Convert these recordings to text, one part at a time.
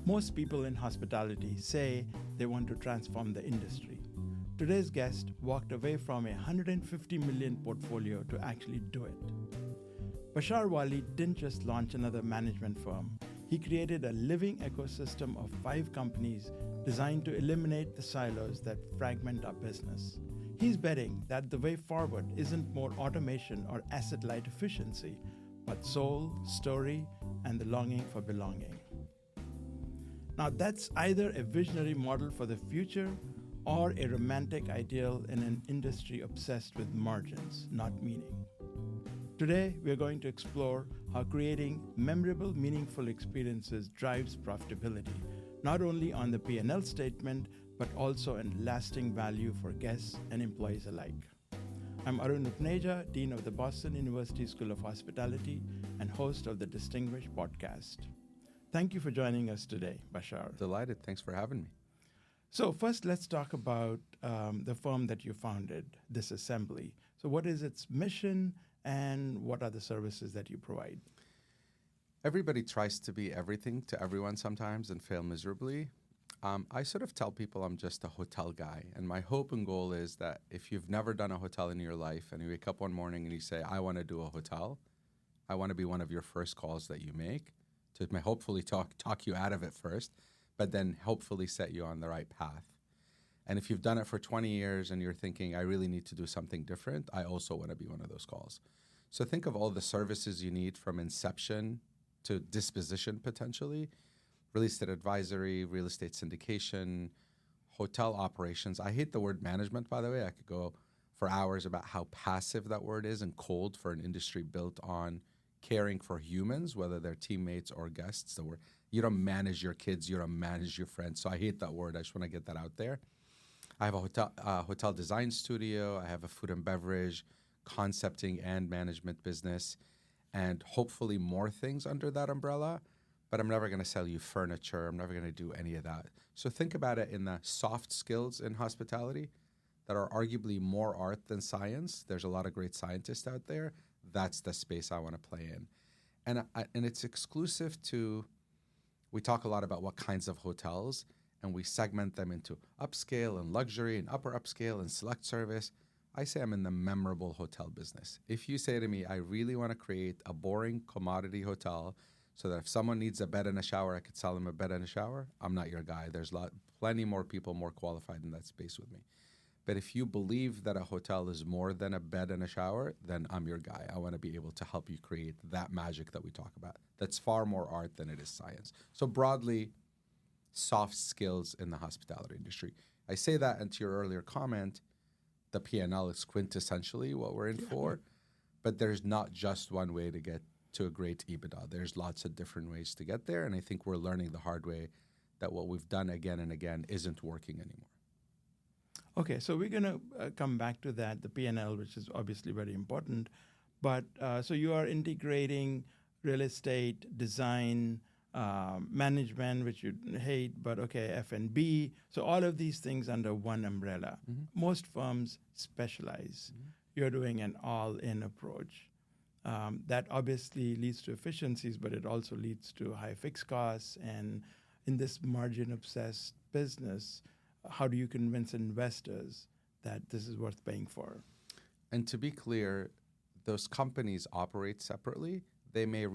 Most people in hospitality say they want to transform the industry. Today's guest walked away from a $150 million portfolio to actually do it. Bashar Wali didn't just launch another management firm. He created a living ecosystem of 5 companies designed to eliminate the silos that fragment our business. He's betting that the way forward isn't more automation or asset-light efficiency, but soul, story, and the longing for belonging. Now, that's either a visionary model for the future or a romantic ideal in an industry obsessed with margins, not meaning. Today, we're going to explore how creating memorable, meaningful experiences drives profitability, not only on the P&L statement, but also in lasting value for guests and employees alike. I'm Arun Upneja, Dean of the Boston University School of Hospitality and host of the Distinguished podcast. Thank you for joining us today, Bashar. Delighted. Thanks for having me. So first, let's talk about the firm that you founded, Assembl. So what is its mission and what are the services that you provide? Everybody tries to be everything to everyone sometimes and fail miserably. I sort of tell people I'm just a hotel guy. And my hope and goal is that if you've never done a hotel in your life and you wake up one morning and you say, I want to do a hotel, I want to be one of your first calls that you make to hopefully talk you out of it first, but then hopefully set you on the right path. And if you've done it for 20 years and you're thinking, I really need to do something different, I also want to be one of those calls. So think of all the services you need from inception to disposition potentially, real estate advisory, real estate syndication, hotel operations. I hate the word management, by the way. I could go for hours about how passive that word is and cold for an industry built on caring for humans, whether they're teammates or guests. You don't manage your kids, you don't manage your friends. So I hate that word. I just want to get that out there. I have a hotel design studio. I have a food and beverage, concepting and management business, and hopefully more things under that umbrella. But I'm never going to sell you furniture. I'm never going to do any of that. So think about it in the soft skills in hospitality that are arguably more art than science. There's a lot of great scientists out there. That's the space I want to play in. And it's exclusive to, we talk a lot about what kinds of hotels, and we segment them into upscale and luxury and upper upscale and select service. I say I'm in the memorable hotel business. If you say to me, I really want to create a boring commodity hotel so that if someone needs a bed and a shower, I could sell them a bed and a shower, I'm not your guy. There's plenty more people more qualified in that space with me. But if you believe that a hotel is more than a bed and a shower, then I'm your guy. I want to be able to help you create that magic that we talk about. That's far more art than it is science. So broadly, soft skills in the hospitality industry. I say that, and to your earlier comment, the P&L is quintessentially what we're in for. But there's not just one way to get to a great EBITDA. There's lots of different ways to get there. And I think we're learning the hard way that what we've done again and again isn't working anymore. Okay, so we're going to come back to that, the P&L, which is obviously very important. But so you are integrating real estate, design, management, which you hate, but okay, F&B. So all of these things under one umbrella. Mm-hmm. Most firms specialize. Mm-hmm. You're doing an all-in approach. That obviously leads to efficiencies, but it also leads to high fixed costs. And in this margin-obsessed business, how do you convince investors that this is worth paying for? And to be clear, those companies operate separately. They may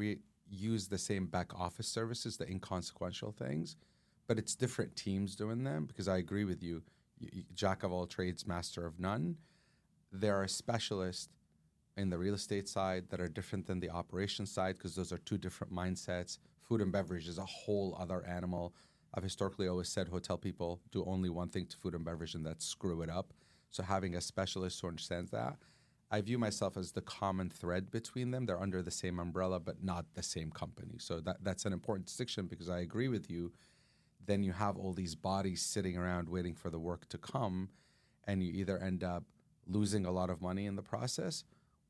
use the same back office services, the inconsequential things, but it's different teams doing them because I agree with you, jack of all trades, master of none. There are specialists in the real estate side that are different than the operations side because those are two different mindsets. Food and beverage is a whole other animal. I've historically always said hotel people do only one thing to food and beverage, and that's screw it up. So having a specialist who understands that, I view myself as the common thread between them. They're under the same umbrella, but not the same company. So that's an important distinction because I agree with you. Then you have all these bodies sitting around waiting for the work to come, and you either end up losing a lot of money in the process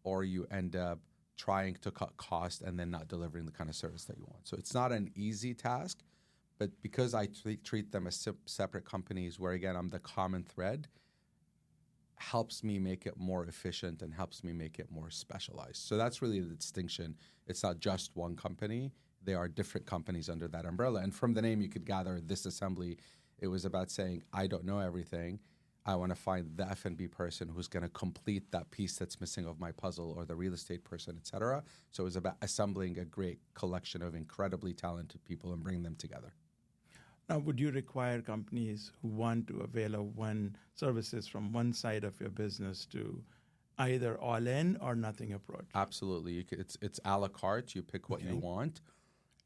or you end up trying to cut cost and then not delivering the kind of service that you want. So it's not an easy task. But because I treat them as separate companies where, again, I'm the common thread, helps me make it more efficient and helps me make it more specialized. So that's really the distinction. It's not just one company. they are different companies under that umbrella. And from the name, you could gather this assembly. It was about saying, I don't know everything. I want to find the F&B person who's going to complete that piece that's missing of my puzzle, or the real estate person, et cetera. So it was about assembling a great collection of incredibly talented people and bringing them together. Now, would you require companies who want to avail of one services from one side of your business to either all in or nothing approach? Absolutely. It's a la carte. You pick what you want.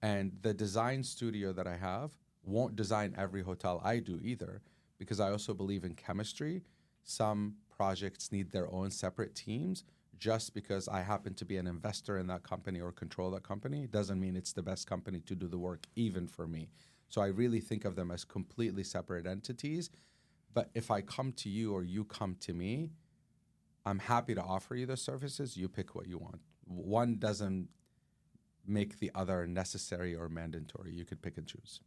And the design studio that I have won't design every hotel I do either, because I also believe in chemistry. Some projects need their own separate teams. Just because I happen to be an investor in that company or control that company doesn't mean it's the best company to do the work, even for me. So I really think of them as completely separate entities. But if I come to you or you come to me, I'm happy to offer you the services. You pick what you want. One doesn't make the other necessary or mandatory. You could pick and choose.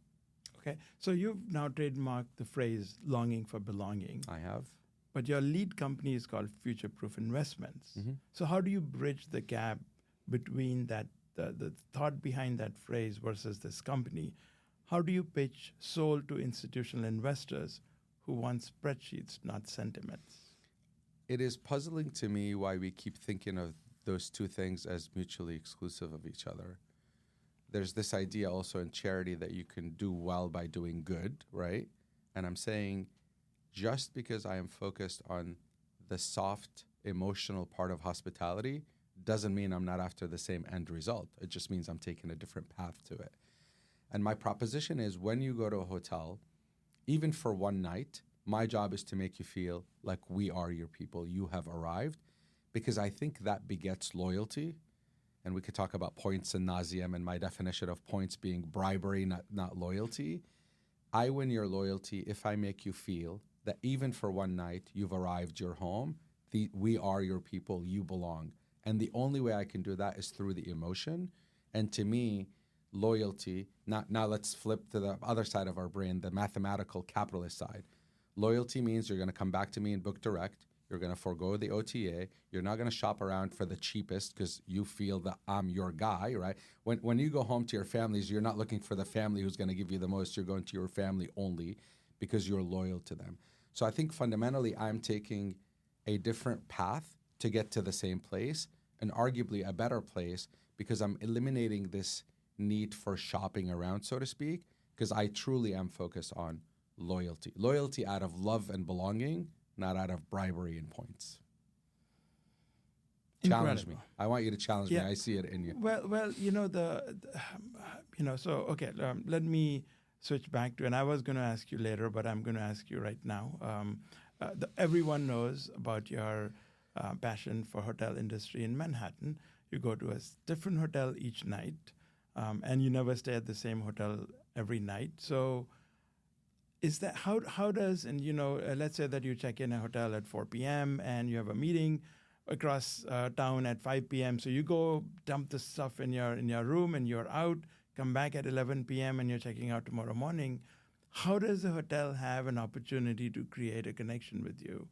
Okay. So you've now trademarked the phrase longing for belonging. I have. But your lead company is called Future Proof Investments. Mm-hmm. So how do you bridge the gap between that the thought behind that phrase versus this company? How do you pitch soul to institutional investors who want spreadsheets, not sentiments? It is puzzling to me why we keep thinking of those two things as mutually exclusive of each other. There's this idea also in charity that you can do well by doing good, right? And I'm saying, just because I am focused on the soft, emotional part of hospitality doesn't mean I'm not after the same end result. It just means I'm taking a different path to it. And my proposition is, when you go to a hotel, even for one night, my job is to make you feel like we are your people. You have arrived, because I think that begets loyalty. And we could talk about points and nauseam, and my definition of points being bribery, not loyalty. I win your loyalty if I make you feel that even for one night, you've arrived, you're home. We are your people, you belong. And the only way I can do that is through the emotion. And to me, loyalty, now let's flip to the other side of our brain, the mathematical capitalist side. Loyalty means you're going to come back to me and book direct. You're going to forego the OTA. You're not going to shop around for the cheapest because you feel that I'm your guy, right? When you go home to your families, you're not looking for the family who's going to give you the most. You're going to your family only because you're loyal to them. So I think fundamentally I'm taking a different path to get to the same place, and arguably a better place, because I'm eliminating this need for shopping around, so to speak, because I truly am focused on loyalty. Loyalty out of love and belonging, not out of bribery and points. Challenge me. I want you to challenge me. I see it in you. Well, so, okay, let me switch back to, and I was going to ask you later, but I'm going to ask you right now. Everyone knows about your passion for hotel industry in Manhattan. You go to a different hotel each night, and you never stay at the same hotel every night. So is that, how does, and let's say that you check in a hotel at 4 p.m. and you have a meeting across town at 5 p.m. So you go dump the stuff in your room and you're out, come back at 11 p.m. and you're checking out tomorrow morning. How does the hotel have an opportunity to create a connection with you?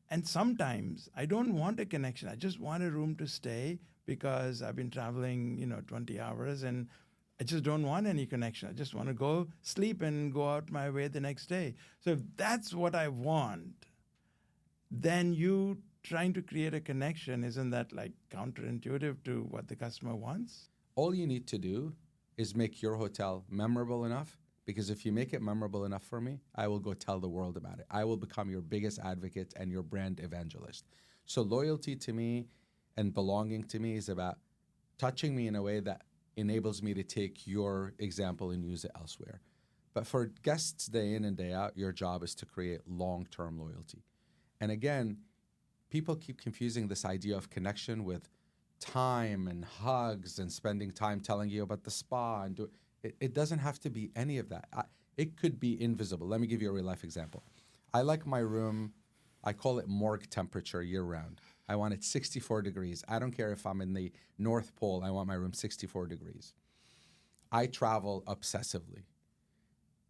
And sometimes I don't want a connection. I just want a room to stay because I've been traveling, 20 hours and I just don't want any connection. I just want to go sleep and go out my way the next day. So if that's what I want, then you trying to create a connection, isn't that like counterintuitive to what the customer wants? All you need to do is make your hotel memorable enough, because if you make it memorable enough for me, I will go tell the world about it. I will become your biggest advocate and your brand evangelist. So loyalty to me and belonging to me is about touching me in a way that enables me to take your example and use it elsewhere. But for guests day in and day out, your job is to create long-term loyalty. And again, people keep confusing this idea of connection with time and hugs and spending time telling you about the spa. And it doesn't have to be any of that. It could be invisible. Let me give you a real-life example. I like my room, I call it morgue temperature year-round. I want it 64 degrees. I don't care if I'm in the North Pole. I want my room 64 degrees. I travel obsessively.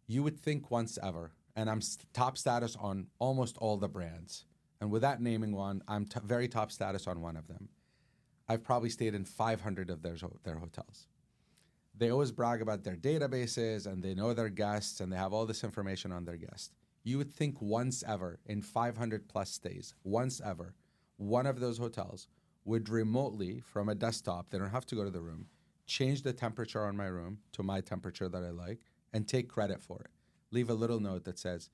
You would think once ever, and I'm top status on almost all the brands. And without naming one, I'm very top status on one of them. I've probably stayed in 500 of their hotels. They always brag about their databases and they know their guests and they have all this information on their guests. You would think once ever in 500 plus stays, once ever, one of those hotels would remotely from a desktop, they don't have to go to the room, change the temperature on my room to my temperature that I like and take credit for it. Leave a little note that says,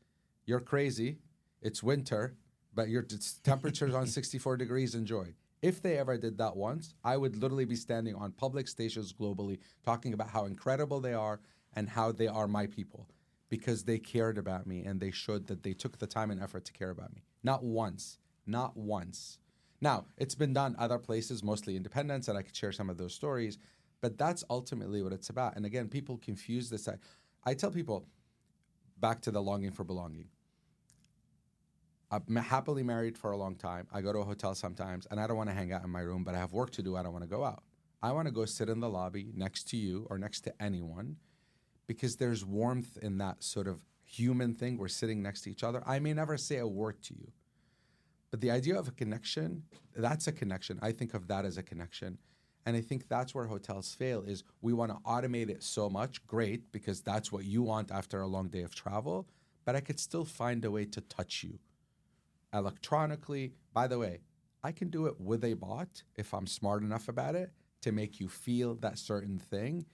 you're crazy, it's winter, but your temperature's on 64 degrees, enjoy. If they ever did that once, I would literally be standing on public stations globally talking about how incredible they are and how they are my people because they cared about me and they showed that they took the time and effort to care about me. Not once. Not once. Now, it's been done other places, mostly independents, and I could share some of those stories, but that's ultimately what it's about. And again, people confuse this. I tell people, back to the longing for belonging. I'm happily married for a long time. I go to a hotel sometimes, and I don't want to hang out in my room, but I have work to do. I don't want to go out. I want to go sit in the lobby next to you or next to anyone because there's warmth in that sort of human thing. We're sitting next to each other. I may never say a word to you, but the idea of a connection, that's a connection. I think of that as a connection. And I think that's where hotels fail is we want to automate it so much. Great, because that's what you want after a long day of travel, but I could still find a way to touch you. Electronically, by the way, I can do it with a bot if I'm smart enough about it to make you feel that certain thing.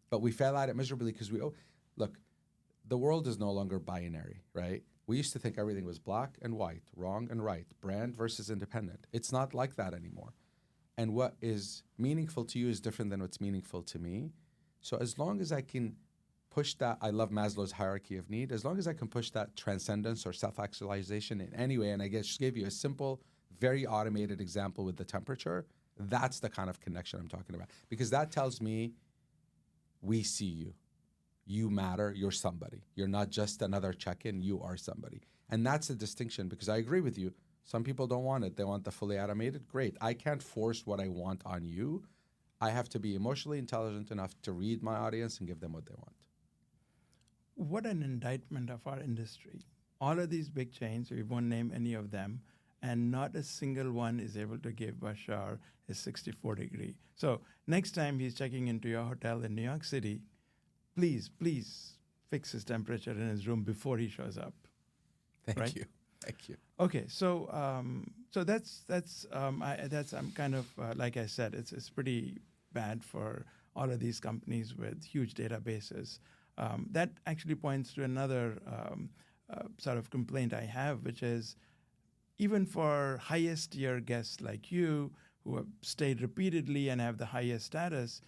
But we fail at it miserably because look, the world is no longer binary, right? We used to think everything was black and white, wrong and right, brand versus independent. It's not like that anymore. And what is meaningful to you is different than what's meaningful to me. So as long as I can push that, I love Maslow's hierarchy of need. As long as I can push that transcendence or self-actualization in any way, and I just gave you a simple, very automated example with the temperature, that's the kind of connection I'm talking about. Because that tells me we see you. You matter. You're somebody. You're not just another check-in. You are somebody. And that's the distinction because I agree with you. Some people don't want it. They want the fully automated. Great. I can't force what I want on you. I have to be emotionally intelligent enough to read my audience and give them what they want. What an indictment of our industry. All of these big chains, we won't name any of them, and not a single one is able to give Bashar his 64 degree. So next time he's checking into your hotel in New York City, please fix his temperature in his room before he shows up. Thank you. Okay, so that's kind of like I said, it's pretty bad for all of these companies with huge databases. That actually points to another sort of complaint I have, which is even for highest tier guests like you who have stayed repeatedly and have the highest status,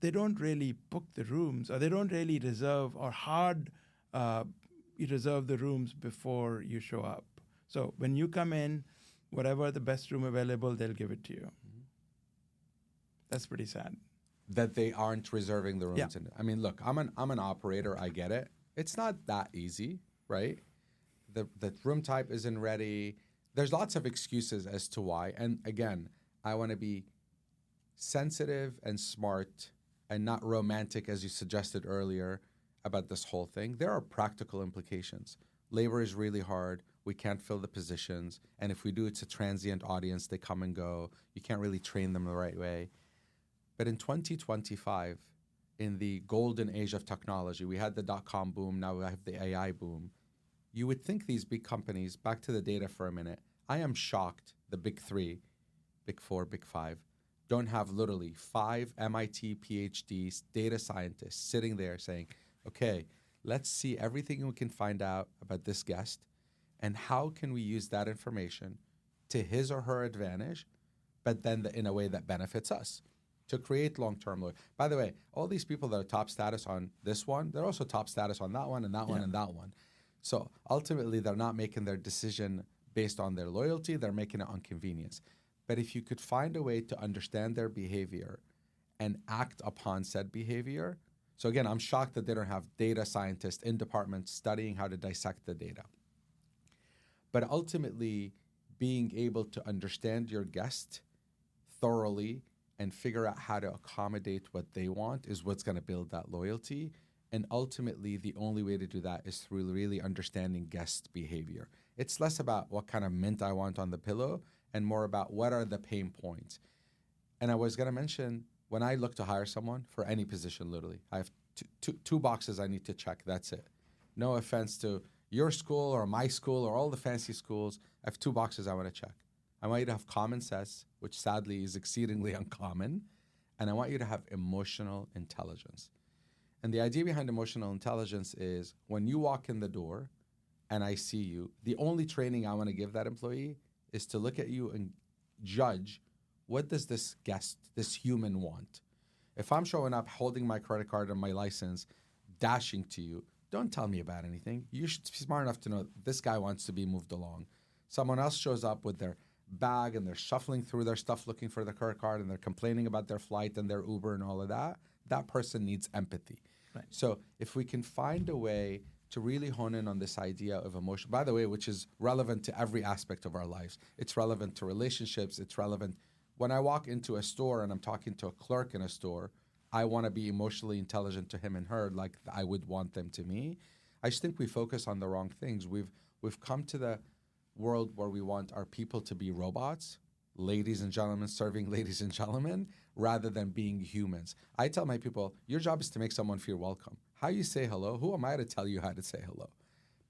they don't really book the rooms or they don't really reserve or you reserve the rooms before you show up. So when you come in, whatever the best room available, they'll give it to you. Mm-hmm. That's pretty sad. That they aren't reserving the rooms. Yeah. I mean, look, I'm an operator. I get it. It's not that easy, right? The room type isn't ready. There's lots of excuses as to why. And again, I want to be sensitive and smart and not romantic, as you suggested earlier, about this whole thing. There are practical implications. Labor is really hard. We can't fill the positions. And if we do, it's a transient audience. They come and go. You can't really train them the right way. But in 2025, in the golden age of technology, we had the dot-com boom, now we have the AI boom. You would think these big companies, back to the data for a minute, I am shocked the big three, big four, big five, don't have literally 5 MIT PhDs, data scientists sitting there saying, okay, let's see everything we can find out about this guest and how can we use that information to his or her advantage, but then in a way that benefits us. To create long-term loyalty. By the way, all these people that are top status on this one, they're also top status on that one and that one and that one. So ultimately, they're not making their decision based on their loyalty. They're making it on convenience. But if you could find a way to understand their behavior and act upon said behavior. So again, I'm shocked that they don't have data scientists in departments studying how to dissect the data. But ultimately, being able to understand your guest thoroughly and figure out how to accommodate what they want is what's going to build that loyalty. And ultimately, the only way to do that is through really understanding guest behavior. It's less about what kind of mint I want on the pillow and more about what are the pain points. And I was going to mention, when I look to hire someone for any position, literally, I have two boxes I need to check. That's it. No offense to your school or my school or all the fancy schools. I have two boxes I want to check. I want you to have common sense, which sadly is exceedingly uncommon, and I want you to have emotional intelligence. And the idea behind emotional intelligence is when you walk in the door and I see you, the only training I want to give that employee is to look at you and judge, what does this guest, this human want? If I'm showing up holding my credit card and my license, dashing to you, don't tell me about anything. You should be smart enough to know this guy wants to be moved along. Someone else shows up with their bag and they're shuffling through their stuff looking for the credit card and they're complaining about their flight and their Uber and all of that. That person needs empathy. Right. So if we can find a way to really hone in on this idea of emotion, by the way, which is relevant to every aspect of our lives. It's relevant to relationships. It's relevant. When I walk into a store and I'm talking to a clerk in a store, I want to be emotionally intelligent to him and her like I would want them to me. I just think we focus on the wrong things. We've come to the world where we want our people to be robots, ladies and gentlemen serving ladies and gentlemen, rather than being humans. I tell my people, your job is to make someone feel welcome. How you say hello, who am I to tell you how to say hello?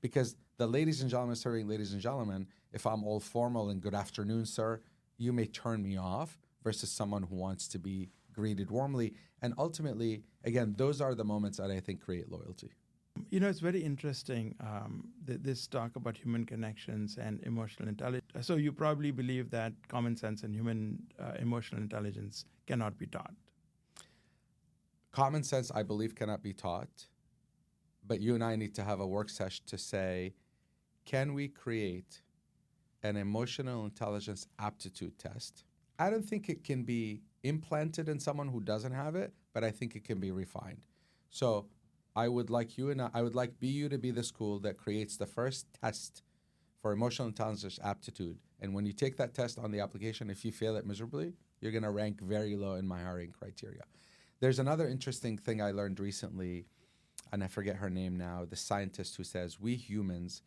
Because the ladies and gentlemen serving ladies and gentlemen, if I'm all formal and good afternoon, sir, you may turn me off versus someone who wants to be greeted warmly. And ultimately, again, those are the moments that I think create loyalty. You know, it's very interesting, this talk about human connections and emotional intelligence. So you probably believe that common sense and human emotional intelligence cannot be taught. Common sense, I believe, cannot be taught. But you and I need to have a work session to say, can we create an emotional intelligence aptitude test? I don't think it can be implanted in someone who doesn't have it, but I think it can be refined. So I would like I would like BU to be the school that creates the first test for emotional intelligence aptitude. And when you take that test on the application, if you fail it miserably, you're going to rank very low in my hiring criteria. There's another interesting thing I learned recently, and I forget her name now, the scientist who says, we humans,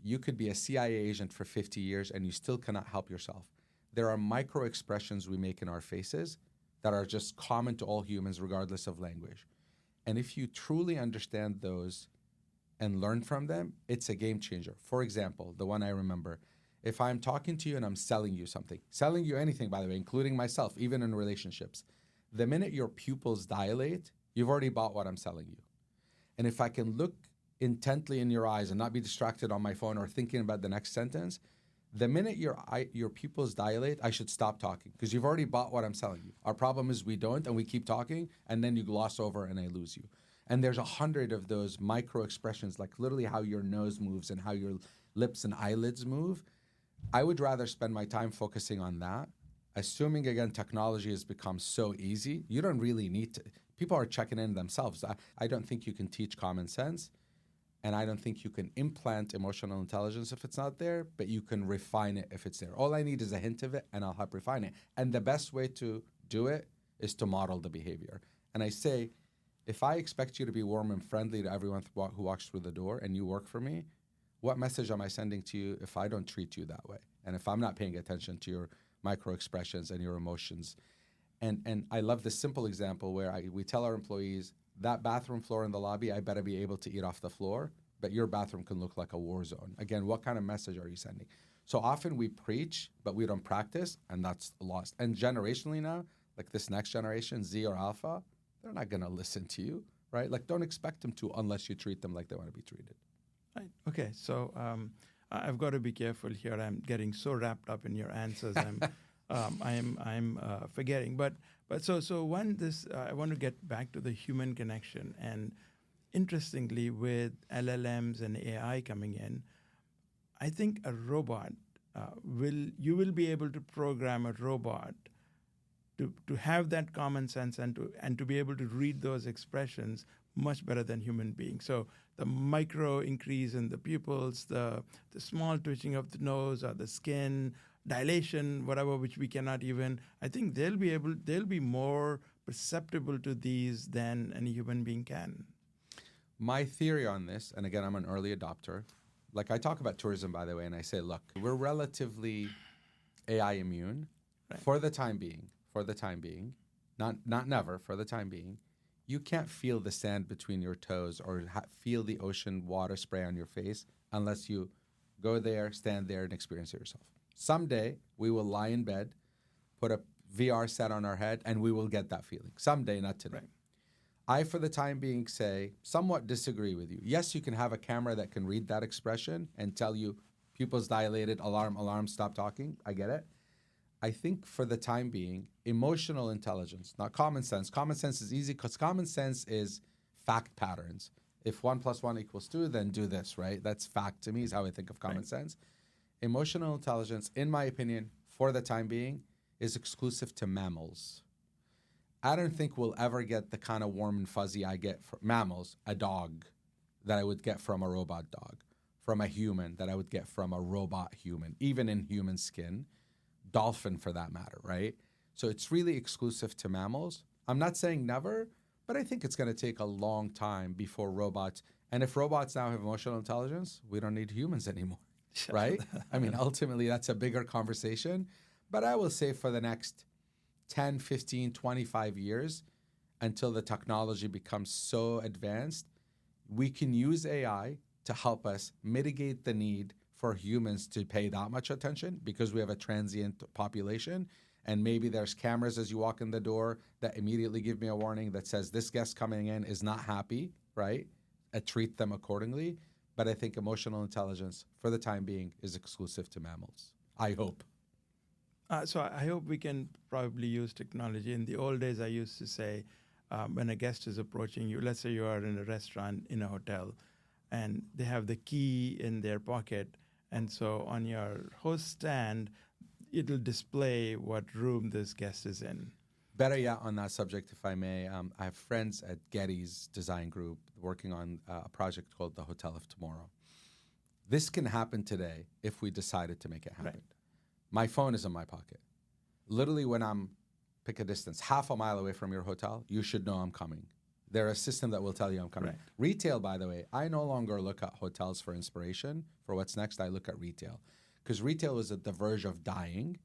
you could be a CIA agent for 50 years and you still cannot help yourself. There are micro expressions we make in our faces that are just common to all humans regardless of language. And if you truly understand those and learn from them, it's a game changer. For example, the one I remember, if I'm talking to you and I'm selling you something, selling you anything, by the way, including myself, even in relationships, the minute your pupils dilate, you've already bought what I'm selling you. And if I can look intently in your eyes and not be distracted on my phone or thinking about the next sentence, the minute your pupils dilate, I should stop talking because you've already bought what I'm selling you. Our problem is we don't, and we keep talking, and then you gloss over and I lose you. And there's 100 of those micro expressions, like literally how your nose moves and how your lips and eyelids move. I would rather spend my time focusing on that. Assuming, again, technology has become so easy, you don't really need to. People are checking in themselves. I don't think you can teach common sense, and I don't think you can implant emotional intelligence if it's not there, but you can refine it if it's there. All I need is a hint of it, and I'll help refine it. And the best way to do it is to model the behavior. And I say, if I expect you to be warm and friendly to everyone who walks through the door and you work for me, what message am I sending to you if I don't treat you that way? And if I'm not paying attention to your micro expressions and your emotions. And I love this simple example where we tell our employees, that bathroom floor in the lobby, I better be able to eat off the floor, but your bathroom can look like a war zone. Again, what kind of message are you sending? So often we preach, but we don't practice, and that's lost. And generationally now, like this next generation, Z or Alpha, they're not going to listen to you, right? Like, don't expect them to unless you treat them like they want to be treated. Right. Okay. So I've got to be careful here. I'm getting so wrapped up in your answers. I'm forgetting. But so one I want to get back to the human connection. And interestingly, with LLMs and AI coming in, I think a robot you will be able to program a robot to have that common sense and to be able to read those expressions much better than human beings. So the micro increase in the pupils, the small twitching of the nose or the skin, dilation, whatever, which we cannot even, I think they'll be more perceptible to these than any human being can. My theory on this, and again, I'm an early adopter, like I talk about tourism, by the way, and I say, look, we're relatively AI immune for the time being. not never, for the time being, you can't feel the sand between your toes or feel the ocean water spray on your face unless you go there, stand there, and experience it yourself. Someday, we will lie in bed, put a VR set on our head, and we will get that feeling. Someday, not today. Right. I, for the time being, somewhat disagree with you. Yes, you can have a camera that can read that expression and tell you pupils dilated, alarm, stop talking. I get it. I think for the time being, emotional intelligence, not common sense. Common sense is easy because common sense is fact patterns. If 1 + 1 = 2, then do this, right? That's fact to me, is how I think of common sense. Emotional intelligence, in my opinion, for the time being, is exclusive to mammals. I don't think we'll ever get the kind of warm and fuzzy I get from mammals, a dog, that I would get from a robot dog, from a human that I would get from a robot human, even in human skin. Dolphin for that matter, right? So it's really exclusive to mammals. I'm not saying never, but I think it's going to take a long time before robots, and if robots now have emotional intelligence, we don't need humans anymore, right? I mean, ultimately, that's a bigger conversation, but I will say for the next 10, 15, 25 years, until the technology becomes so advanced, we can use AI to help us mitigate the need for humans to pay that much attention because we have a transient population, and maybe there's cameras as you walk in the door that immediately give me a warning that says this guest coming in is not happy, right? I treat them accordingly. But I think emotional intelligence, for the time being, is exclusive to mammals. I hope. So I hope we can probably use technology. In the old days, I used to say, when a guest is approaching you, let's say you are in a restaurant, in a hotel, and they have the key in their pocket, and so on your host stand, it'll display what room this guest is in. Better yet, on that subject, if I may, I have friends at Getty's design group working on a project called the Hotel of Tomorrow. This can happen today if we decided to make it happen. Right. My phone is in my pocket. Literally, when pick a distance, half a mile away from your hotel, you should know I'm coming. There's a system that will tell you I'm coming. Right. Retail, by the way, I no longer look at hotels for inspiration. For what's next, I look at retail. Because retail was at the verge of dying,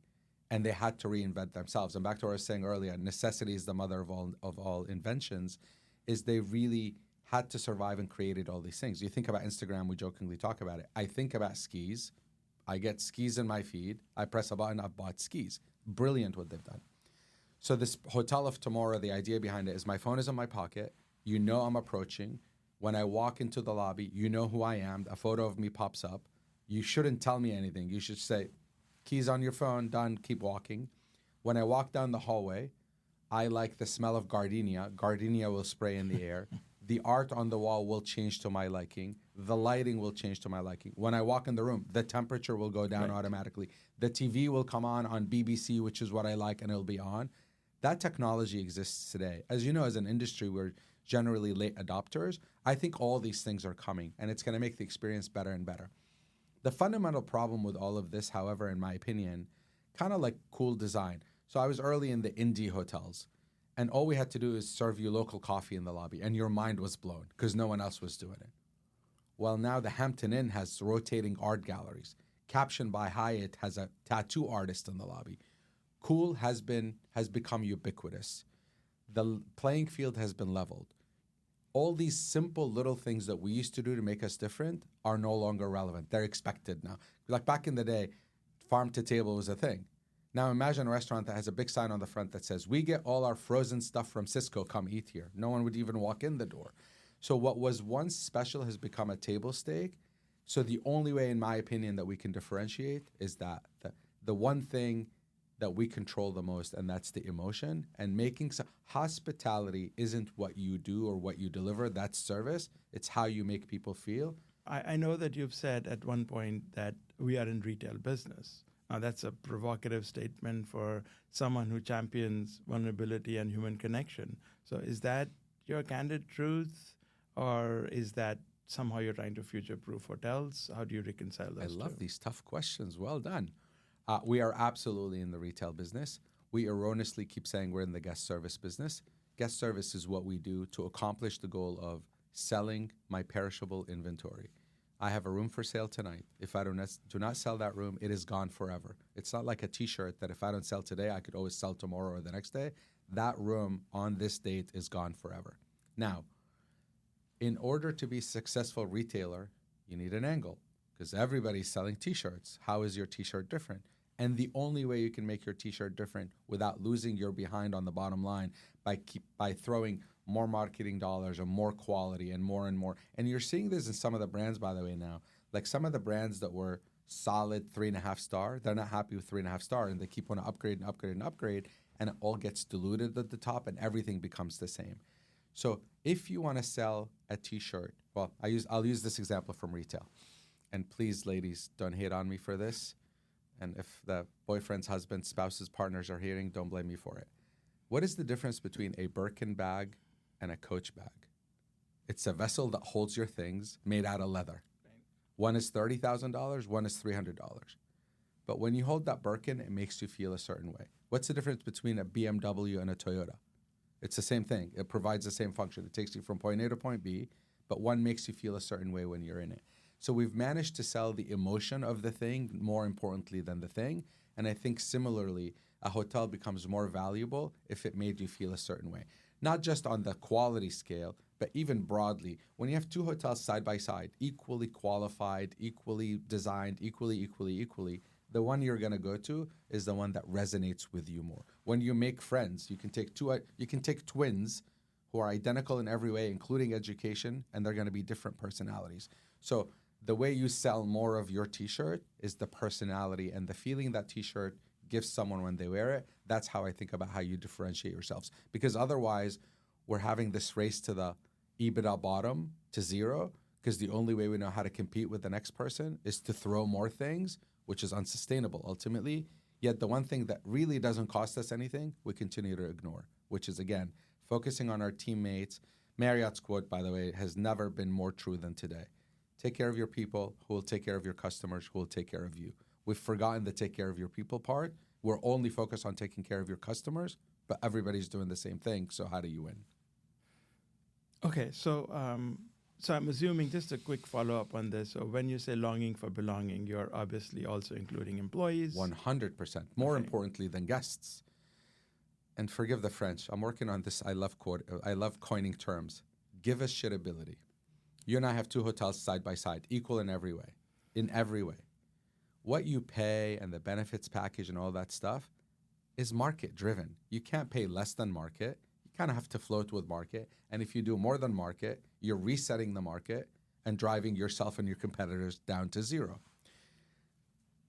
and they had to reinvent themselves. And back to what I was saying earlier, necessity is the mother of all inventions, is they really had to survive and created all these things. You think about Instagram, we jokingly talk about it. I think about skis. I get skis in my feed. I press a button, I've bought skis. Brilliant what they've done. So this Hotel of Tomorrow, the idea behind it is my phone is in my pocket. You know I'm approaching. When I walk into the lobby, you know who I am. A photo of me pops up. You shouldn't tell me anything. You should say, keys on your phone, done, keep walking. When I walk down the hallway, I like the smell of gardenia. Gardenia will spray in the air. The art on the wall will change to my liking. The lighting will change to my liking. When I walk in the room, the temperature will go down automatically. The TV will come on BBC, which is what I like, and it'll be on. That technology exists today. As you know, as an industry, we're generally late adopters. I think all these things are coming, and it's going to make the experience better and better. The fundamental problem with all of this, however, in my opinion, kind of like cool design. So I was early in the indie hotels, and all we had to do is serve you local coffee in the lobby, and your mind was blown because no one else was doing it. Well, now the Hampton Inn has rotating art galleries. Caption by Hyatt has a tattoo artist in the lobby. Cool has become ubiquitous. The playing field has been leveled. All these simple little things that we used to do to make us different are no longer relevant. They're expected now. Like back in the day, farm to table was a thing. Now imagine a restaurant that has a big sign on the front that says, we get all our frozen stuff from Cisco, come eat here. No one would even walk in the door. So what was once special has become a table stake. So the only way, in my opinion, that we can differentiate is that the one thing that we control the most, and that's the emotion. And hospitality isn't what you do or what you deliver, that's service. It's how you make people feel. I know that you've said at one point that we are in retail business. Now, that's a provocative statement for someone who champions vulnerability and human connection. So is that your candid truth, or is that somehow you're trying to future-proof hotels? How do you reconcile those two? I love these tough questions. Well done. We are absolutely in the retail business. We erroneously keep saying we're in the guest service business. Guest service is what we do to accomplish the goal of selling my perishable inventory. I have a room for sale tonight. If I do not sell that room, it is gone forever. It's not like a t-shirt that if I don't sell today, I could always sell tomorrow or the next day. That room on this date is gone forever. Now, in order to be a successful retailer, you need an angle because everybody's selling t-shirts. How is your t-shirt different? And the only way you can make your t-shirt different without losing your behind on the bottom line by throwing more marketing dollars or more quality and more. And you're seeing this in some of the brands, by the way, now. Like some of the brands that were solid 3.5 star, they're not happy with 3.5 star, and they keep on upgrade and upgrade and upgrade, and it all gets diluted at the top, and everything becomes the same. So if you want to sell a t-shirt, well, I'll use this example from retail. And please, ladies, don't hate on me for this. And if the boyfriend's, husband's, spouse's, partners are hearing, don't blame me for it. What is the difference between a Birkin bag and a Coach bag? It's a vessel that holds your things made out of leather. Right. One is $30,000, one is $300. But when you hold that Birkin, it makes you feel a certain way. What's the difference between a BMW and a Toyota? It's the same thing. It provides the same function. It takes you from point A to point B, but one makes you feel a certain way when you're in it. So we've managed to sell the emotion of the thing more importantly than the thing. And I think similarly, a hotel becomes more valuable if it made you feel a certain way. Not just on the quality scale, but even broadly. When you have two hotels side by side, equally qualified, equally designed, equally, the one you're going to go to is the one that resonates with you more. When you make friends, you can take twins who are identical in every way, including education, and they're going to be different personalities. So the way you sell more of your t-shirt is the personality and the feeling that t-shirt gives someone when they wear it. That's how I think about how you differentiate yourselves. Because otherwise, we're having this race to the EBITDA bottom to zero, because the only way we know how to compete with the next person is to throw more things, which is unsustainable ultimately. Yet the one thing that really doesn't cost us anything, we continue to ignore, which is, again, focusing on our teammates. Marriott's quote, by the way, has never been more true than today. Take care of your people, who will take care of your customers, who will take care of you. We've forgotten the take care of your people part. We're only focused on taking care of your customers, but everybody's doing the same thing. So how do you win? Okay, so I'm assuming, just a quick follow-up on this. So when you say longing for belonging, you're obviously also including employees. 100%. More importantly than guests. And forgive the French. I'm working on this. I love coining terms. Give us shitability. You and I have two hotels side by side, equal in every way. In every way. What you pay and the benefits package and all that stuff is market driven. You can't pay less than market. You kind of have to float with market. And if you do more than market, you're resetting the market and driving yourself and your competitors down to zero.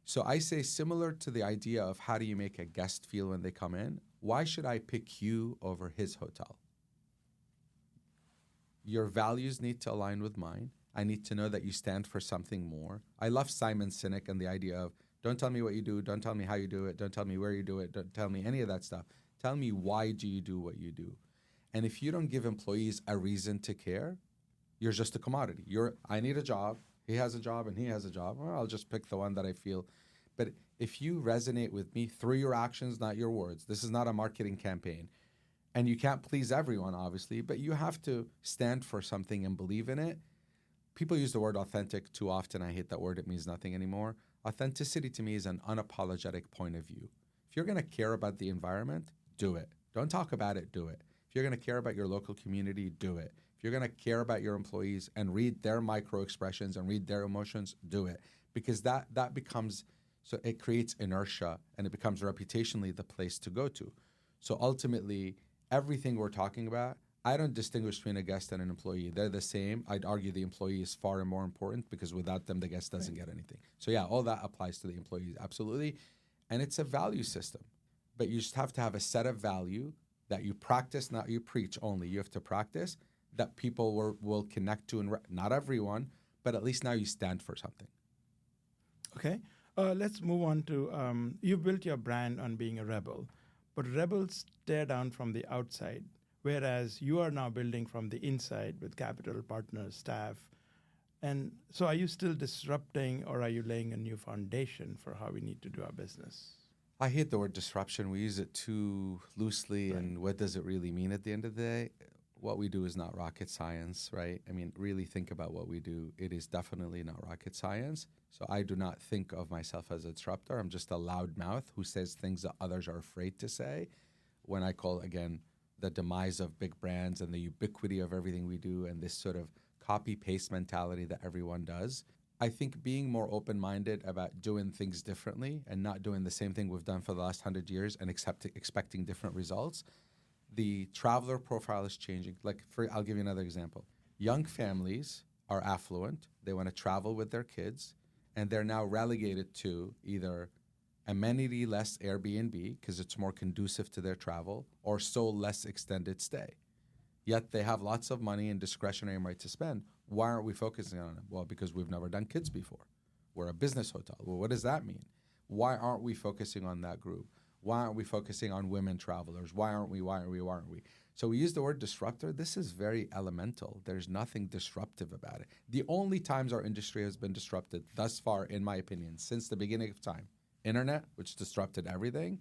So I say, similar to the idea of how do you make a guest feel when they come in, why should I pick you over his hotel? Your values need to align with mine. I need to know that you stand for something more. I love Simon Sinek and the idea of, don't tell me what you do, don't tell me how you do it, don't tell me where you do it, don't tell me any of that stuff. Tell me, why do you do what you do? And if you don't give employees a reason to care, you're just a commodity. I need a job, he has a job, and he has a job. Well, I'll just pick the one that I feel. But if you resonate with me through your actions, not your words, this is not a marketing campaign. And you can't please everyone, obviously, but you have to stand for something and believe in it. People use the word authentic too often. I hate that word. It means nothing anymore. Authenticity to me is an unapologetic point of view. If you're going to care about the environment, do it. Don't talk about it, do it. If you're going to care about your local community, do it. If you're going to care about your employees and read their micro expressions and read their emotions, do it. Because that becomes, so it creates inertia and it becomes reputationally the place to go to. So ultimately, everything we're talking about, I don't distinguish between a guest and an employee. They're the same. I'd argue the employee is far more important because without them, the guest doesn't get anything. So yeah, all that applies to the employees, absolutely. And it's a value system. But you just have to have a set of value that you practice, not you preach only. You have to practice that people will connect to, and not everyone, but at least now you stand for something. Okay. Let's move on to, you built your brand on being a rebel, but rebels tear down from the outside, whereas you are now building from the inside with capital, partners, staff. And so are you still disrupting, or are you laying a new foundation for how we need to do our business? I hate the word disruption. We use it too loosely, right. And what does it really mean at the end of the day? what we do is not rocket science, right? I mean, really think about what we do. It is definitely not rocket science. So I do not think of myself as a disruptor. I'm just a loudmouth who says things that others are afraid to say. When I call, again, the demise of big brands and the ubiquity of everything we do and this sort of copy-paste mentality that everyone does, I think being more open-minded about doing things differently and not doing the same thing we've done for the last 100 years and expecting different results. The traveler profile is changing. I'll give you another example. Young families are affluent. They want to travel with their kids, and they're now relegated to either amenity-less Airbnb because it's more conducive to their travel, or less extended stay. Yet they have lots of money and discretionary right to spend. Why aren't we focusing on them? Well, because we've never done kids before. We're a business hotel. Well, what does that mean? Why aren't we focusing on that group? Why aren't we focusing on women travelers? Why aren't we? So we use the word disruptor. This is very elemental. There's nothing disruptive about it. The only times our industry has been disrupted thus far, in my opinion, since the beginning of time, internet, which disrupted everything,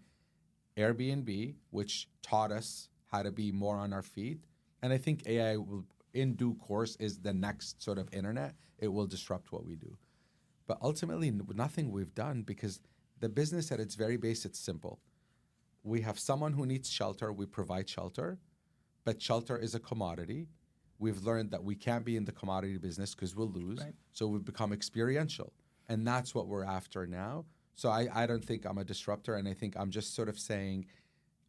Airbnb, which taught us how to be more on our feet, and I think AI will, in due course, is the next sort of internet. It will disrupt what we do. But ultimately, nothing we've done, because the business at its very base, it's simple. We have someone who needs shelter, we provide shelter, but shelter is a commodity. We've learned that we can't be in the commodity business because we'll lose. Right. So we've become experiential. And that's what we're after now. So I don't think I'm a disruptor, and I think I'm just sort of saying,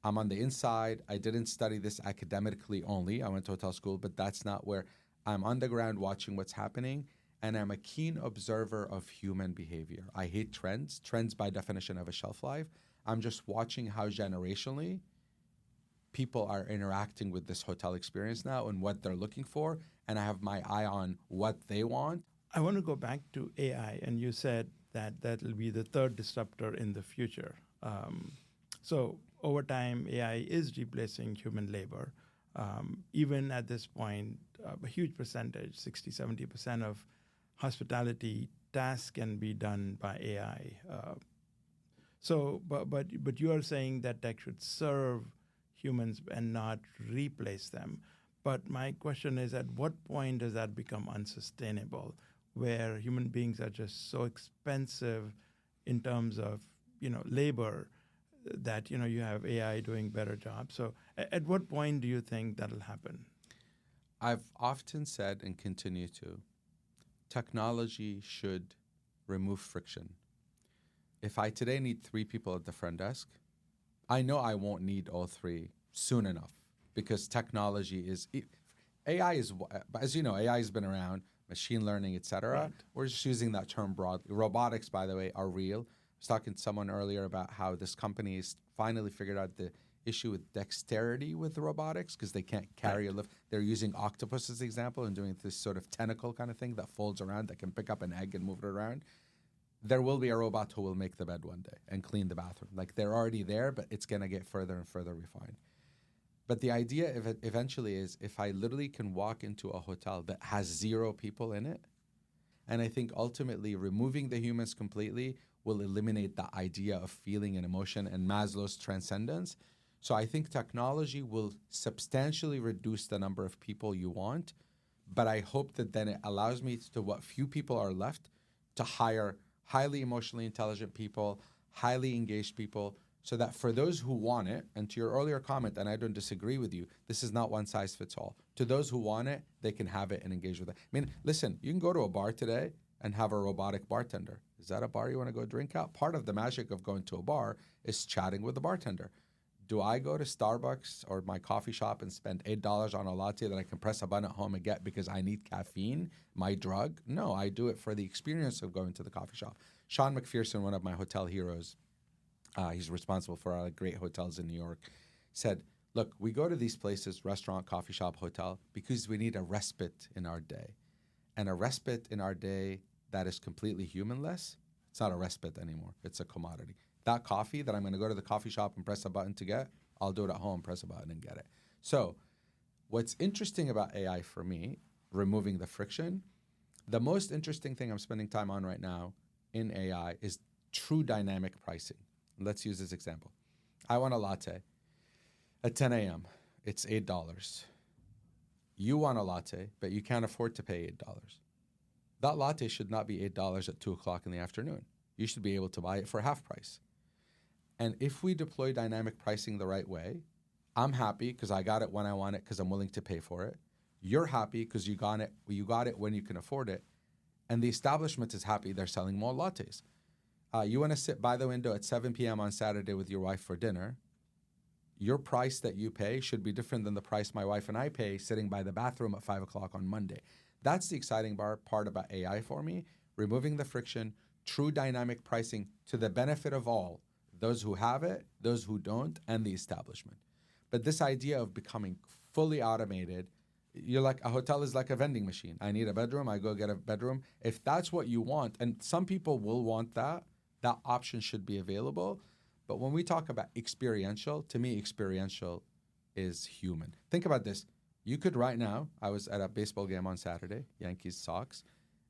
I'm on the inside. I didn't study this academically only. I went to hotel school, but that's not where I'm on the ground watching what's happening. And I'm a keen observer of human behavior. I hate trends. Trends, by definition, have a shelf life. I'm just watching how generationally people are interacting with this hotel experience now and what they're looking for. And I have my eye on what they want. I want to go back to AI. And you said that will be the third disruptor in the future. So over time, AI is replacing human labor. Even at this point, a huge percentage, 60, 70% of hospitality tasks can be done by AI. But you are saying that tech should serve humans and not replace them. But my question is, at what point does that become unsustainable, where human beings are just so expensive in terms of labor that you have AI doing better jobs? So at what point do you think that'll happen? I've often said and continue to, technology should remove friction. If I today need 3 people at the front desk, I know I won't need all 3 soon enough, because technology is, AI is, as you know, AI has been around, machine learning, et cetera. Right. We're just using that term broadly. Robotics, by the way, are real. I was talking to someone earlier about how this company has finally figured out the issue with dexterity with the robotics, because they can't carry a lift. They're using octopus as an example and doing this sort of tentacle kind of thing that folds around, that can pick up an egg and move it around. There will be a robot who will make the bed one day and clean the bathroom. Like, they're already there, but it's going to get further and further refined. But the idea eventually is, if I literally can walk into a hotel that has 0 people in it, and I think ultimately removing the humans completely will eliminate the idea of feeling and emotion and Maslow's transcendence. So I think technology will substantially reduce the number of people you want, but I hope that then it allows me to, what few people are left, to hire highly emotionally intelligent people, highly engaged people, so that for those who want it, and to your earlier comment, and I don't disagree with you, this is not one size fits all. To those who want it, they can have it and engage with it. I mean, listen, you can go to a bar today and have a robotic bartender. Is that a bar you want to go drink at? Part of the magic of going to a bar is chatting with the bartender. Do I go to Starbucks or my coffee shop and spend $8 on a latte that I can press a button at home and get because I need caffeine, my drug? No, I do it for the experience of going to the coffee shop. Sean McPherson, one of my hotel heroes, he's responsible for our great hotels in New York, said, look, we go to these places, restaurant, coffee shop, hotel, because we need a respite in our day. And a respite in our day that is completely humanless, it's not a respite anymore. It's a commodity. That coffee that I'm going to go to the coffee shop and press a button to get, I'll do it at home, press a button and get it. So what's interesting about AI for me, removing the friction, the most interesting thing I'm spending time on right now in AI is true dynamic pricing. Let's use this example. I want a latte at 10 a.m. It's $8. You want a latte, but you can't afford to pay $8. That latte should not be $8 at 2 o'clock in the afternoon. You should be able to buy it for half price. And if we deploy dynamic pricing the right way, I'm happy because I got it when I want it because I'm willing to pay for it. You're happy because you got it when you can afford it. And the establishment is happy they're selling more lattes. You want to sit by the window at 7 p.m. on Saturday with your wife for dinner. Your price that you pay should be different than the price my wife and I pay sitting by the bathroom at 5 o'clock on Monday. That's the exciting part about AI for me, removing the friction, true dynamic pricing to the benefit of all, those who have it, those who don't, and the establishment. But this idea of becoming fully automated, you're like, a hotel is like a vending machine. I need a bedroom, I go get a bedroom. If that's what you want, and some people will want that option should be available. But when we talk about experiential, to me, experiential is human. Think about this. You could right now, I was at a baseball game on Saturday, Yankees Sox,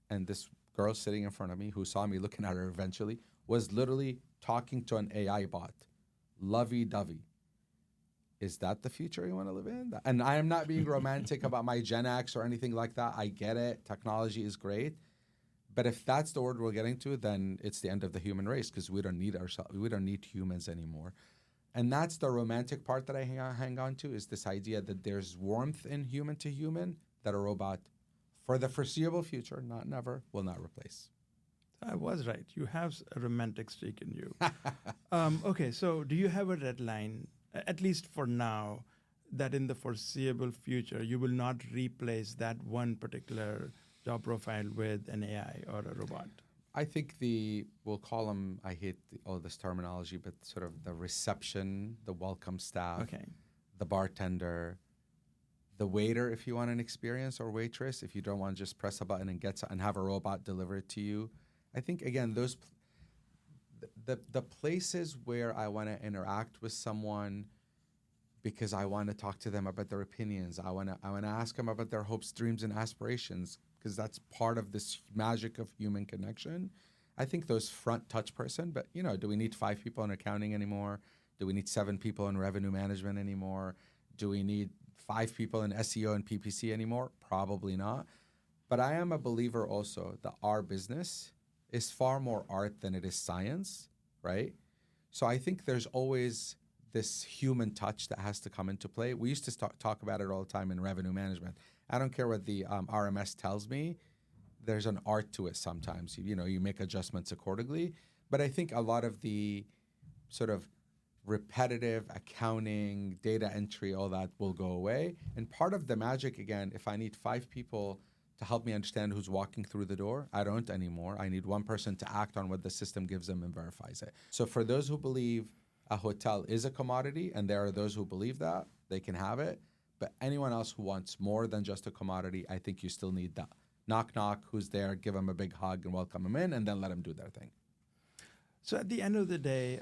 and this girl sitting in front of me who saw me looking at her eventually was literally talking to an AI bot, lovey-dovey. Is that the future you want to live in? And I am not being romantic about my Gen X or anything like that. I get it. Technology is great. But if that's the word we're getting to, then it's the end of the human race because we don't need ourselves. We don't need humans anymore. And that's the romantic part that I hang on to, is this idea that there's warmth in human to human that a robot, for the foreseeable future, not never, will not replace. I was right. You have a romantic streak in you. Okay, so do you have a red line, at least for now, that in the foreseeable future you will not replace that one particular job profile with an AI or a robot? I think we'll call them, I hate all this terminology, but sort of the reception, the welcome staff, the bartender, the waiter, if you want an experience, or waitress, if you don't want to just press a button and have a robot deliver it to you. I think, again, the places where I want to interact with someone because I want to talk to them about their opinions. I want to ask them about their hopes, dreams, and aspirations, because that's part of this magic of human connection. I think those front touch person, but do we need 5 people in accounting anymore? Do we need 7 people in revenue management anymore? Do we need 5 people in SEO and PPC anymore? Probably not. But I am a believer also that our business is far more art than it is science, right? So I think there's always this human touch that has to come into play. We used to talk about it all the time in revenue management. I don't care what the RMS tells me. There's an art to it sometimes. You make adjustments accordingly. But I think a lot of the sort of repetitive accounting, data entry, all that will go away. And part of the magic, again, if I need 5 people to help me understand who's walking through the door, I don't anymore. I need one person to act on what the system gives them and verifies it. So for those who believe a hotel is a commodity, and there are those who believe that, they can have it. But anyone else who wants more than just a commodity, I think you still need that. Knock, knock, who's there, give them a big hug and welcome them in, and then let them do their thing. So at the end of the day,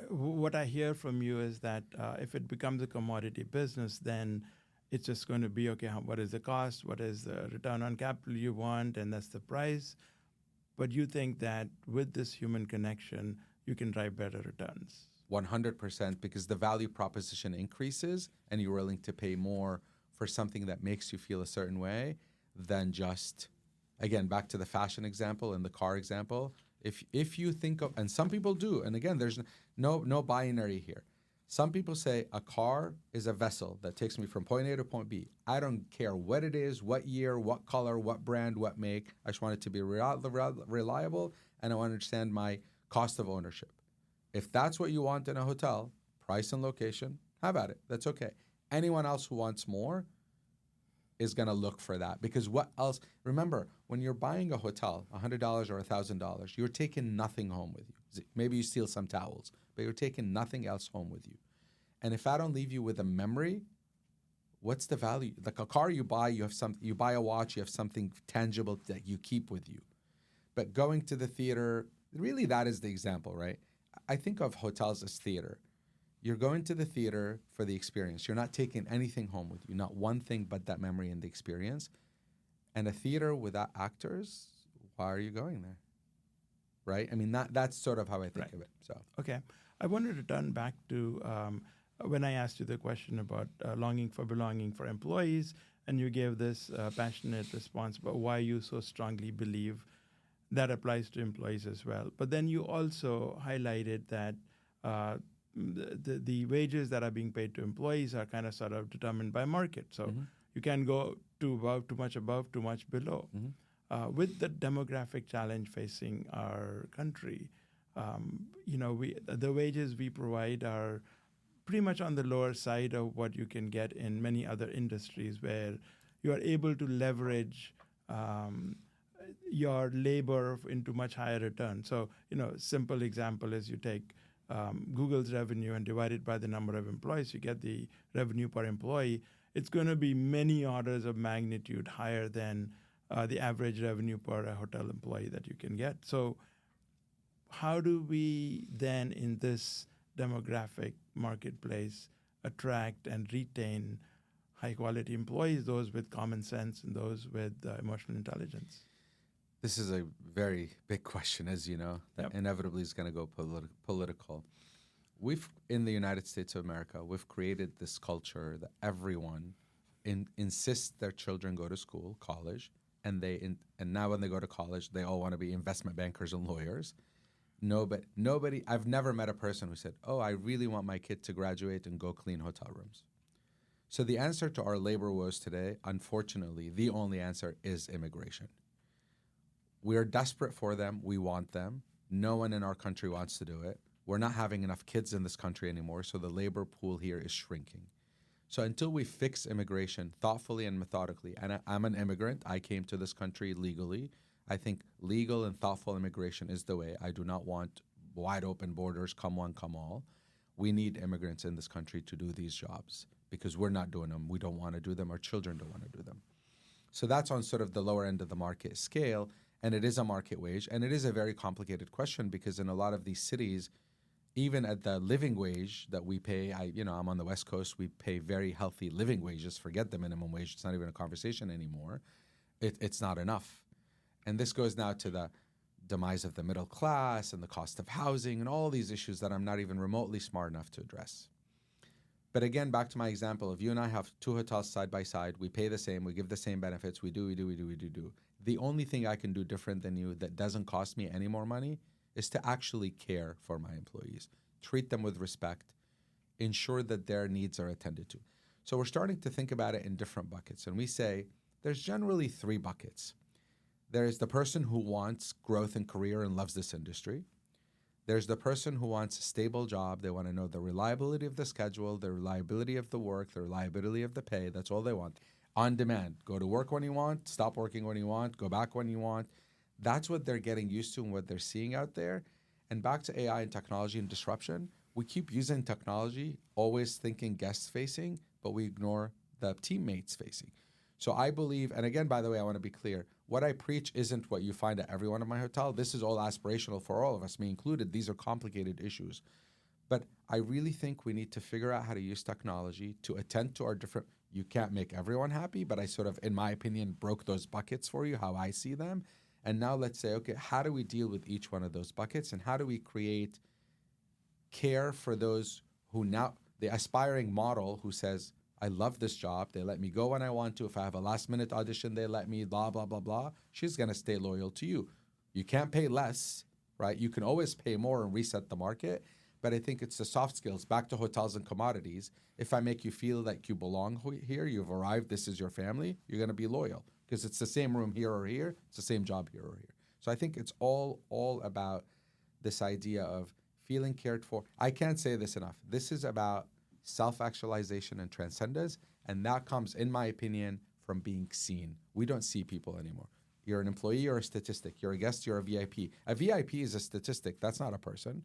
what I hear from you is that if it becomes a commodity business, then it's just going to be, okay, what is the cost? What is the return on capital you want? And that's the price. But you think that with this human connection, you can drive better returns. 100%, because the value proposition increases and you're willing to pay more for something that makes you feel a certain way than just, again, back to the fashion example and the car example. If you think of, and some people do, and again, there's no binary here. Some people say a car is a vessel that takes me from point A to point B. I don't care what it is, what year, what color, what brand, what make. I just want it to be reliable, and I want to understand my cost of ownership. If that's what you want in a hotel, price and location, have at it. That's okay. Anyone else who wants more is going to look for that, because what else? Remember, when you're buying a hotel, $100 or $1,000, you're taking nothing home with you. Maybe you steal some towels, but you're taking nothing else home with you. And if I don't leave you with a memory, what's the value? Like a car you buy, you buy a watch, you have something tangible that you keep with you. But going to the theater, really that is the example, right? I think of hotels as theater. You're going to the theater for the experience. You're not taking anything home with you, not one thing but that memory and the experience. And a theater without actors, why are you going there? Right? I mean, that's sort of how I think of it. So okay. I wanted to turn back to when I asked you the question about longing for belonging for employees, and you gave this passionate response about why you so strongly believe that applies to employees as well. But then you also highlighted that the wages that are being paid to employees are kind of sort of determined by market. So you can go too much above, too much below. With the demographic challenge facing our country, the wages we provide are pretty much on the lower side of what you can get in many other industries, where you are able to leverage your labor into much higher return. So, simple example is you take Google's revenue and divide it by the number of employees, you get the revenue per employee. It's going to be many orders of magnitude higher than the average revenue per hotel employee that you can get. So how do we then, in this demographic marketplace, attract and retain high-quality employees, those with common sense and those with emotional intelligence? This is a very big question, as you know, that inevitably is going to go political. In the United States of America, we've created this culture that everyone insists their children go to school, college, and now when they go to college, they all want to be investment bankers and lawyers. Nobody, I've never met a person who said, I really want my kid to graduate and go clean hotel rooms. So the answer to our labor woes today, unfortunately, the only answer is immigration. We're desperate for them. We want them. No one in our country wants to do it. We're not having enough kids in this country anymore, so the labor pool here is shrinking. So until we fix immigration thoughtfully and methodically, and I'm an immigrant, I came to this country legally. I think legal and thoughtful immigration is the way. I do not want wide open borders, come one, come all. We need immigrants in this country to do these jobs because we're not doing them. We don't want to do them. Our children don't want to do them. So that's on sort of the lower end of the market scale, and it is a market wage, and it is a very complicated question because in a lot of these cities, even at the living wage that we pay, I'm on the West Coast, we pay very healthy living wages. Forget the minimum wage. It's not even a conversation anymore. It's not enough. And this goes now to the demise of the middle class and the cost of housing and all these issues that I'm not even remotely smart enough to address. But again, back to my example, if you and I have two hotels side by side, we pay the same, we give the same benefits, we do. The only thing I can do different than you that doesn't cost me any more money is to actually care for my employees, treat them with respect, ensure that their needs are attended to. So we're starting to think about it in different buckets. And we say there's generally three buckets. There's the person who wants growth in career and loves this industry. There's the person who wants a stable job. They want to know the reliability of the schedule, the reliability of the work, the reliability of the pay. That's all they want. On demand. Go to work when you want, stop working when you want, go back when you want. That's what they're getting used to and what they're seeing out there. And back to AI and technology and disruption, we keep using technology, always thinking guest-facing, but we ignore the teammates facing. So I believe, and again, by the way, I want to be clear, what I preach isn't what you find at every one of my hotels. This is all aspirational for all of us, me included. These are complicated issues. But I really think we need to figure out how to use technology to attend to our different, you can't make everyone happy, but I sort of, in my opinion, broke those buckets for you, how I see them. And now let's say, okay, how do we deal with each one of those buckets and how do we create care for those who now, the aspiring model who says, I love this job, they let me go when I want to, if I have a last minute audition, they let me, blah, blah, blah, blah. She's gonna stay loyal to you. You can't pay less, right? You can always pay more and reset the market, but I think it's the soft skills, back to hotels and commodities. If I make you feel like you belong here, you've arrived, this is your family, you're gonna be loyal. Because it's the same room here or here, it's the same job here or here. So I think it's all about this idea of feeling cared for. I can't say this enough. This is about self-actualization and transcendence, and that comes, in my opinion, from being seen. We don't see people anymore. You're an employee or a statistic. You're a guest, you're a VIP. A VIP is a statistic. That's not a person.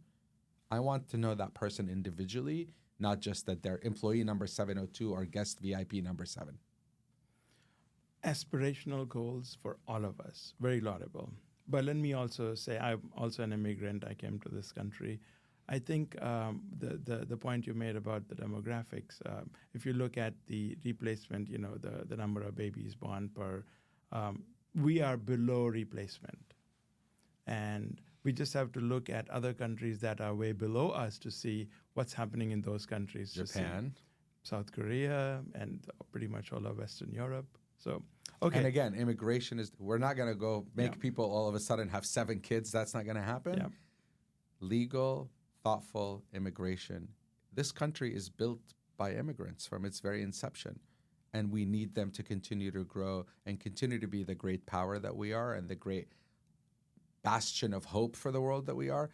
I want to know that person individually, not just that they're employee number 702 or guest VIP number 7. Aspirational goals for all of us, very laudable. But let me also say, I'm also an immigrant. I came to this country. I think the point you made about the demographics, if you look at the replacement, the number of babies born per, we are below replacement. And We just have to look at other countries that are way below us to see what's happening in those countries. Japan. South Korea, and pretty much all of Western Europe. So, okay. And again, immigration is, we're not going to go make people all of a sudden have 7 kids. That's not going to happen. Yeah. Legal, thoughtful immigration. This country is built by immigrants from its very inception. And we need them to continue to grow and continue to be the great power that we are and the great bastion of hope for the world that we are.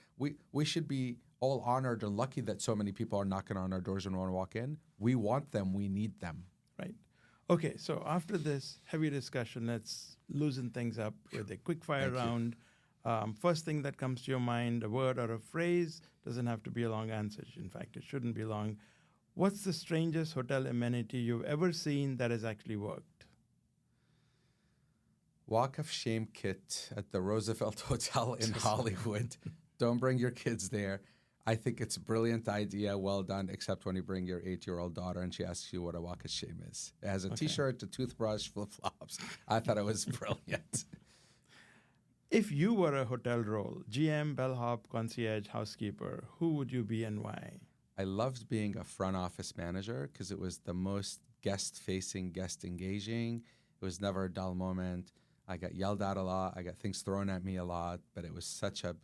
We should be all honored and lucky that so many people are knocking on our doors and want to walk in. We want them. We need them. Right. Okay, so after this heavy discussion, let's loosen things up with a quick fire round. First thing that comes to your mind, a word or a phrase, doesn't have to be a long answer. In fact, it shouldn't be long. What's the strangest hotel amenity you've ever seen that has actually worked? Walk of Shame kit at the Roosevelt Hotel in Hollywood. Don't bring your kids there. I think it's a brilliant idea, well done, except when you bring your 8-year-old daughter and she asks you what a walk of shame is. It has a T-shirt, a toothbrush, flip-flops. I thought it was brilliant. If you were a hotel role, GM, bellhop, concierge, housekeeper, who would you be and why? I loved being a front office manager because it was the most guest-facing, guest-engaging. It was never a dull moment. I got yelled at a lot. I got things thrown at me a lot, but it was such an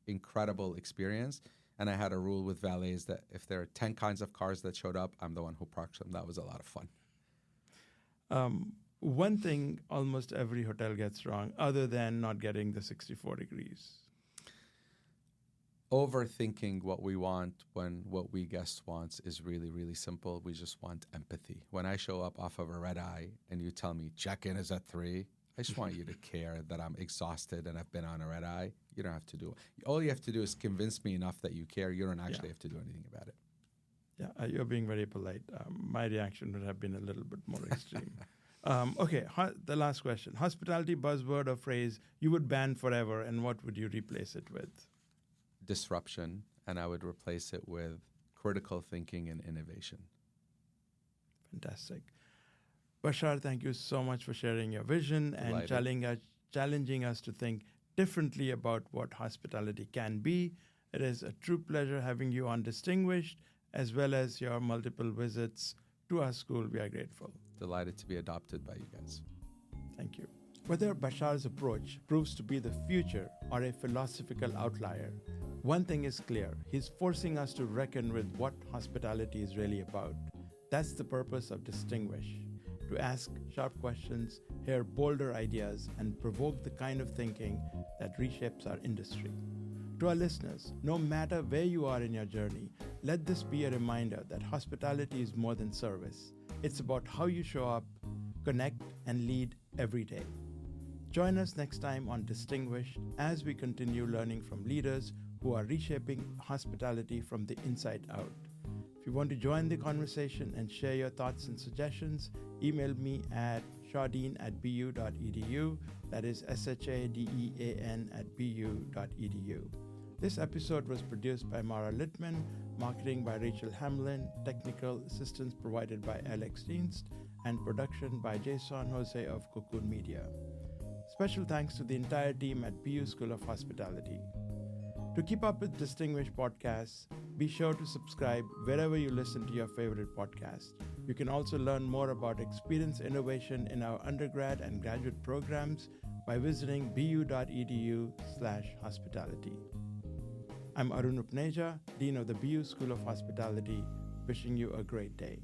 incredible experience. And I had a rule with valets that if there are 10 kinds of cars that showed up, I'm the one who parks them. That was a lot of fun. One thing almost every hotel gets wrong, other than not getting the 64 degrees. Overthinking what we want when what we guest wants is really, really simple. We just want empathy. When I show up off of a red eye and you tell me check-in is at 3, I just want you to care that I'm exhausted and I've been on a red eye. You don't have to do it. All you have to do is convince me enough that you care. You don't actually have to do anything about it. Yeah, you're being very polite. My reaction would have been a little bit more extreme. Okay, the last question. Hospitality buzzword or phrase you would ban forever, and what would you replace it with? Disruption, and I would replace it with critical thinking and innovation. Fantastic. Bashar, thank you so much for sharing your vision and challenging us to think differently about what hospitality can be. It is a true pleasure having you on Distinguished, as well as your multiple visits to our school. We are grateful. Delighted to be adopted by you guys. Thank you. Whether Bashar's approach proves to be the future or a philosophical outlier, one thing is clear. He's forcing us to reckon with what hospitality is really about. That's the purpose of Distinguish. To ask sharp questions, hear bolder ideas, and provoke the kind of thinking that reshapes our industry. To our listeners, no matter where you are in your journey, let this be a reminder that hospitality is more than service. It's about how you show up, connect, and lead every day. Join us next time on Distinguished as we continue learning from leaders who are reshaping hospitality from the inside out. If you want to join the conversation and share your thoughts and suggestions, email me at shadeen@bu.edu. That is SHADEAN@bu.edu. This episode was produced by Mara Littman, marketing by Rachel Hamlin, technical assistance provided by Alex Dienst, and production by Jason Jose of Cocoon Media. Special thanks to the entire team at BU School of Hospitality. To keep up with Distinguished podcasts, be sure to subscribe wherever you listen to your favorite podcast. You can also learn more about experience innovation in our undergrad and graduate programs by visiting bu.edu/hospitality. I'm Arun Upneja, Dean of the BU School of Hospitality, wishing you a great day.